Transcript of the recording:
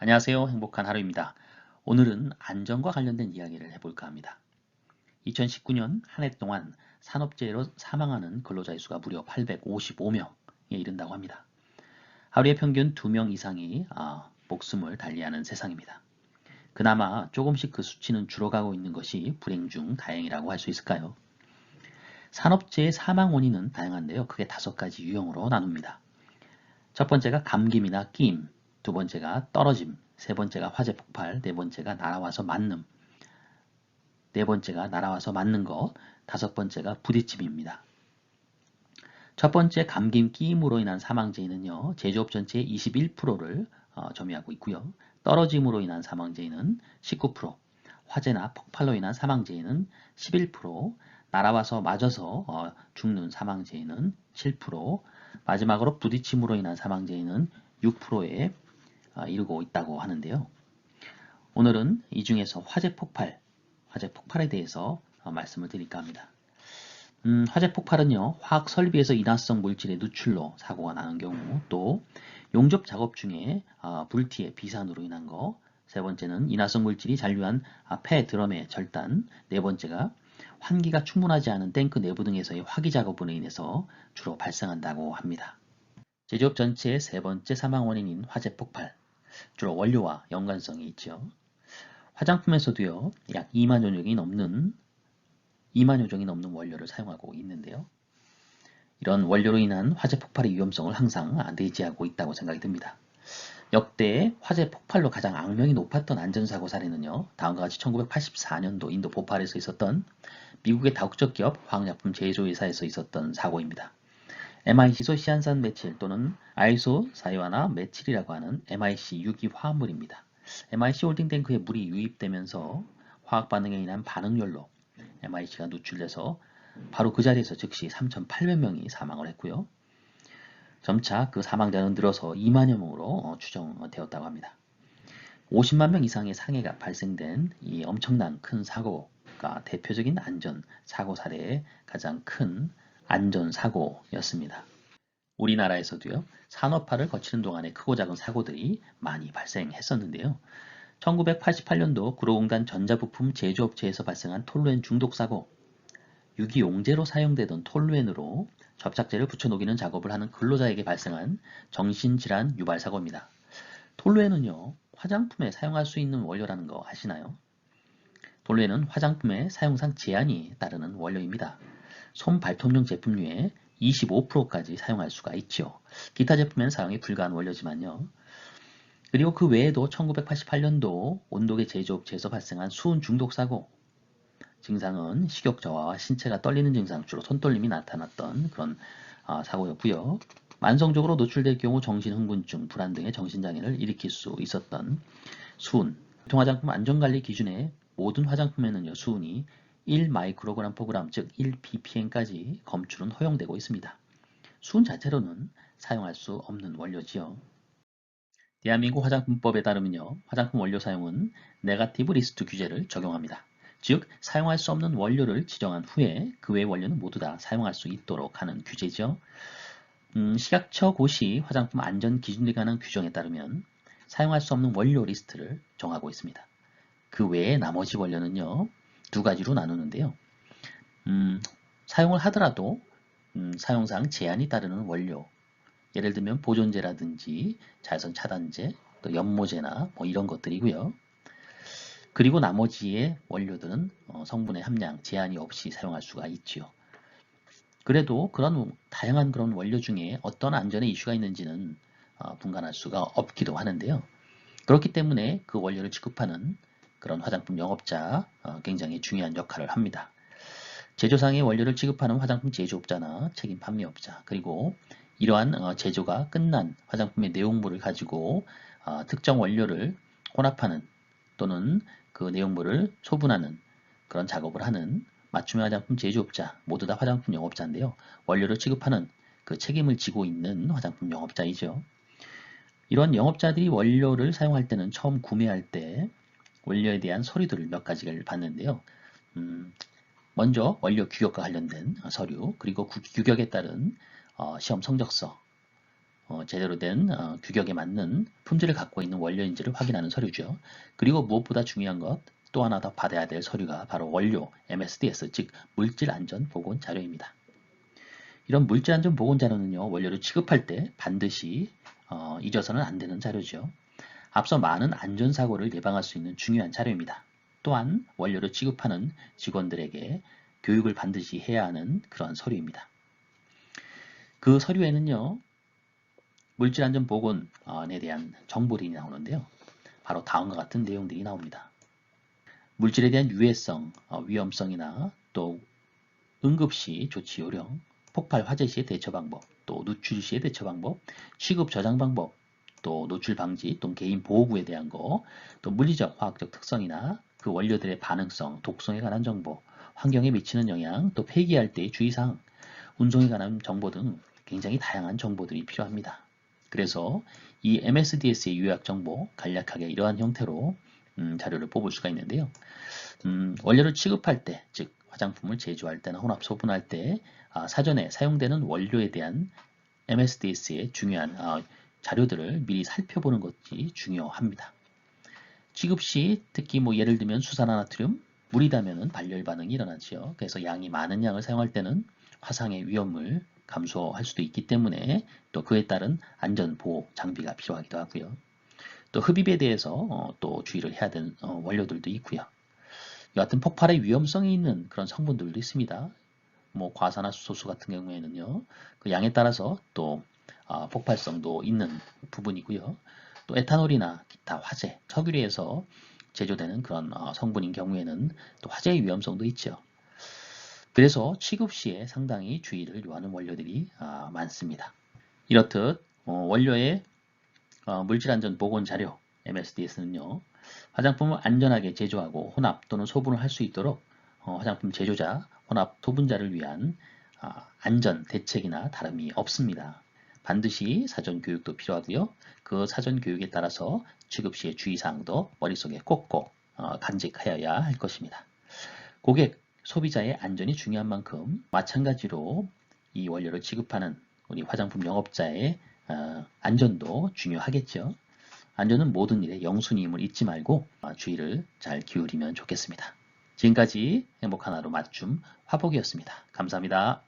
안녕하세요. 행복한 하루입니다. 오늘은 안전과 관련된 이야기를 해볼까 합니다. 2019년 한 해 동안 산업재해로 사망하는 근로자의 수가 무려 855명에 이른다고 합니다. 하루에 평균 2명 이상이 목숨을 달리하는 세상입니다. 그나마 조금씩 그 수치는 줄어가고 있는 것이 불행 중 다행이라고 할 수 있을까요? 산업재해 사망 원인은 다양한데요. 크게 5가지 유형으로 나눕니다. 첫 번째가 감김이나 끼임, 두 번째가 떨어짐, 세 번째가 화재 폭발, 네 번째가 날아와서 맞는 것, 다섯 번째가 부딪힘입니다. 첫 번째 감김 끼임으로 인한 사망재해는요, 제조업 전체의 21%를 점유하고 있고요. 떨어짐으로 인한 사망재해는 19%, 화재나 폭발로 인한 사망재해는 11%, 날아와서 맞아서 죽는 사망재해는 7%, 마지막으로 부딪힘으로 인한 사망재해는 6%에 이르고 있다고 하는데요. 오늘은 이 중에서 화재 폭발에 대해서 말씀을 드릴까 합니다. 화재 폭발은요, 화학 설비에서 인화성 물질의 누출로 사고가 나는 경우, 또 용접 작업 중에 불티의 비산으로 인한 거, 세 번째는 인화성 물질이 잔류한 폐 드럼의 절단, 네 번째가 환기가 충분하지 않은 탱크 내부 등에서의 화기 작업으로 인해서 주로 발생한다고 합니다. 제조업 전체의 세 번째 사망 원인인 화재 폭발, 주로 원료와 연관성이 있죠. 화장품에서도요, 약 2만여 종이 넘는 원료를 사용하고 있는데요. 이런 원료로 인한 화재 폭발의 위험성을 항상 내재하고 있다고 생각이 듭니다. 역대 화재 폭발로 가장 악명이 높았던 안전사고 사례는요, 다음과 같이 1984년도 인도 보팔에서 있었던 미국의 다국적 기업 화학약품 제조회사에서 있었던 사고입니다. MIC 시안산 메칠 또는 아이소사이화나 메칠이라고 하는 MIC 유기 화합물입니다. MIC 홀딩 탱크에 물이 유입되면서 화학 반응에 인한 반응열로 MIC가 누출돼서 바로 그 자리에서 즉시 3,800명이 사망을 했고요. 점차 그 사망자는 늘어서 2만여 명으로 추정되었다고 합니다. 50만 명 이상의 상해가 발생된 이 엄청난 큰 사고가 대표적인 안전 사고 사례의 가장 큰 안전 사고였습니다. 우리나라에서도요, 산업화를 거치는 동안에 크고 작은 사고들이 많이 발생했었는데요. 1988년도 구로공단 전자부품 제조업체에서 발생한 톨루엔 중독 사고, 유기용제로 사용되던 톨루엔으로 접착제를 붙여 녹이는 작업을 하는 근로자에게 발생한 정신질환 유발 사고입니다. 톨루엔은요, 화장품에 사용할 수 있는 원료라는 거 아시나요? 톨루엔은 화장품의 사용상 제한이 따르는 원료입니다. 손 발톱용 제품류에 25%까지 사용할 수가 있죠. 기타 제품에는 사용이 불가한 원료지만요. 그리고 그 외에도 1988년도 온도계 제조업체에서 발생한 수은 중독 사고, 증상은 식욕저하와 신체가 떨리는 증상, 주로 손떨림이 나타났던 그런 사고였고요. 만성적으로 노출될 경우 정신흥분증, 불안 등의 정신장애를 일으킬 수 있었던 수은, 유통화장품 안전관리 기준에 모든 화장품에는요, 수은이 1 마이크로그램 퍼그램, 즉 1 ppm까지 검출은 허용되고 있습니다. 수은 자체로는 사용할 수 없는 원료지요. 대한민국 화장품법에 따르면요, 화장품 원료 사용은 네거티브 리스트 규제를 적용합니다. 즉, 사용할 수 없는 원료를 지정한 후에 그 외 원료는 모두 다 사용할 수 있도록 하는 규제죠. 식약처 고시 화장품 안전 기준에 관한 규정에 따르면 사용할 수 없는 원료 리스트를 정하고 있습니다. 그 외에 나머지 원료는요, 두 가지로 나누는데요. 사용을 하더라도 사용상 제한이 따르는 원료, 예를 들면 보존제라든지 자외선 차단제, 또 연모제나 뭐 이런 것들이고요. 그리고 나머지의 원료들은 성분의 함량 제한이 없이 사용할 수가 있지요. 그래도 그런 다양한 그런 원료 중에 어떤 안전에 이슈가 있는지는 분간할 수가 없기도 하는데요. 그렇기 때문에 그 원료를 취급하는 그런 화장품 영업자 굉장히 중요한 역할을 합니다. 제조상의 원료를 취급하는 화장품 제조업자나 책임 판매업자, 그리고 이러한 제조가 끝난 화장품의 내용물을 가지고 특정 원료를 혼합하는 또는 그 내용물을 소분하는 그런 작업을 하는 맞춤형 화장품 제조업자, 모두 다 화장품 영업자인데요. 원료를 취급하는 그 책임을 지고 있는 화장품 영업자이죠. 이런 영업자들이 원료를 사용할 때는 처음 구매할 때 원료에 대한 서류들을 몇 가지를 받는데요. 먼저 원료 규격과 관련된 서류, 그리고 그 규격에 따른 시험 성적서, 제대로 된 규격에 맞는 품질을 갖고 있는 원료인지를 확인하는 서류죠. 그리고 무엇보다 중요한 것, 또 하나 더 받아야 될 서류가 바로 원료 MSDS, 즉 물질안전보건 자료입니다. 이런 물질안전보건 자료는요, 원료를 취급할 때 반드시 잊어서는 안 되는 자료죠. 앞서 많은 안전사고를 예방할 수 있는 중요한 자료입니다. 또한 원료를 취급하는 직원들에게 교육을 반드시 해야 하는 그런 서류입니다. 그 서류에는요, 물질안전보건에 대한 정보들이 나오는데요. 바로 다음과 같은 내용들이 나옵니다. 물질에 대한 유해성, 위험성이나 또 응급시 조치 요령, 폭발 화재 시의 대처 방법, 또 누출 시의 대처 방법, 취급 저장 방법, 또 노출 방지 또는 개인 보호구에 대한 거, 또 물리적 화학적 특성이나 그 원료들의 반응성, 독성에 관한 정보, 환경에 미치는 영향, 또 폐기할 때의 주의사항, 운송에 관한 정보 등 굉장히 다양한 정보들이 필요합니다. 그래서 이 MSDS의 요약 정보 간략하게 이러한 형태로 자료를 뽑을 수가 있는데요. 원료를 취급할 때, 즉 화장품을 제조할 때나 혼합 소분할 때 사전에 사용되는 원료에 대한 MSDS의 중요한 자료들을 미리 살펴보는 것이 중요합니다. 취급 시 특히 예를 들면 수산화나트륨, 물이 닿으면 발열 반응이 일어나죠. 그래서 양이 많은 양을 사용할 때는 화상의 위험을 감소할 수도 있기 때문에 또 그에 따른 안전 보호 장비가 필요하기도 하고요. 또 흡입에 대해서 또 주의를 해야 되는 원료들도 있고요. 이 같은 폭발의 위험성이 있는 그런 성분들도 있습니다. 과산화수소수 같은 경우에는요, 그 양에 따라서 또 폭발성도 있는 부분이고요. 또 에탄올이나 기타 화재, 석유류에서 제조되는 그런 성분인 경우에는 또 화재의 위험성도 있죠. 그래서 취급 시에 상당히 주의를 요하는 원료들이 많습니다. 이렇듯 원료의 물질안전 보건 자료 MSDS는요, 화장품을 안전하게 제조하고 혼합 또는 소분을 할 수 있도록 화장품 제조자, 혼합 소분자를 위한 안전 대책이나 다름이 없습니다. 반드시 사전 교육도 필요하고요. 그 사전 교육에 따라서 취급 시의 주의사항도 머릿속에 꼭꼭 간직하여야 할 것입니다. 고객, 소비자의 안전이 중요한 만큼 마찬가지로 이 원료를 취급하는 우리 화장품 영업자의 안전도 중요하겠죠. 안전은 모든 일의 영순임을 잊지 말고 주의를 잘 기울이면 좋겠습니다. 지금까지 행복한 하루 맞춤 화복이었습니다. 감사합니다.